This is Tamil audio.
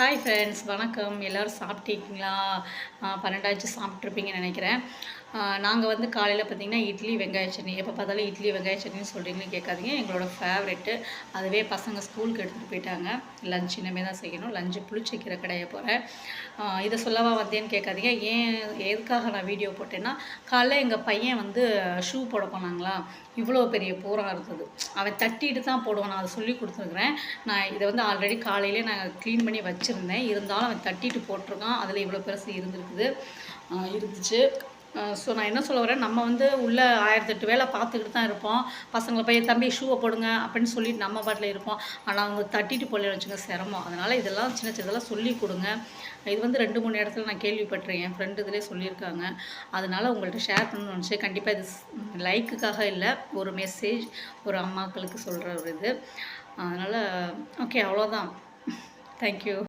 ஹாய் ஃப்ரெண்ட்ஸ், வணக்கம். எல்லோரும் சாப்பிட்டீங்களா? 12 சாப்பிட்ருப்பீங்கன்னு நினைக்கிறேன். நாங்கள் வந்து காலையில் பார்த்திங்கன்னா இட்லி வெங்காய சட்னி. எப்போ பார்த்தாலும் இட்லி வெங்காய சட்னின்னு சொல்கிறீங்கன்னு கேட்காதீங்க. எங்களோட ஃபேவரெட்டு. அதுவே பசங்க ஸ்கூலுக்கு எடுத்துகிட்டு போயிட்டாங்க. லஞ்ச் இனிமேல் தான் செய்யணும். லஞ்சு புளிச்சக்கீரை கடைய போகிறேன். இதை சொல்லவா வந்தேன்னு கேட்காதீங்க. எதுக்காக நான் வீடியோ போட்டேன்னா, காலைல எங்கள் பையன் வந்து ஷூ போட போனாங்களா, இவ்வளோ பெரிய பூரா இருந்தது. அவன் தட்டிட்டு தான் போடுவான். நான் அதை சொல்லி கொடுத்துருக்குறேன். நான் இதை வந்து ஆல்ரெடி காலையிலே நான் க்ளீன் பண்ணி வச்சுருந்தேன். இருந்தாலும் அவன் தட்டிட்டு போட்டிருக்கான். அதில் இவ்வளோ பெருசு இருந்துச்சு. ஸோ நான் என்ன சொல்ல வரேன், நம்ம வந்து உள்ளே 1008 வேலை பார்த்துக்கிட்டு தான் இருப்போம். பசங்களை போய் தம்பி ஷூவை போடுங்க அப்படின்னு சொல்லிட்டு நம்ம பாட்டில் இருப்போம். ஆனால் அவங்க தட்டிட்டு போடலன்னு வச்சுங்க சிரமம். அதனால் இதெல்லாம் சின்ன சின்னதெல்லாம் சொல்லி கொடுங்க. இது வந்து 2-3 இடத்துல நான் கேள்விப்பட்டிருக்கேன். என் ஃப்ரெண்டு இதிலே சொல்லியிருக்காங்க. அதனால் உங்கள்கிட்ட ஷேர் பண்ணணும்னு நினச்சி. கண்டிப்பாக இது லைக்குக்காக இல்லை, ஒரு மெசேஜ், ஒரு அம்மாக்களுக்கு சொல்கிற ஒரு இது. அதனால் ஓகே, அவ்வளோதான். தேங்க்யூ.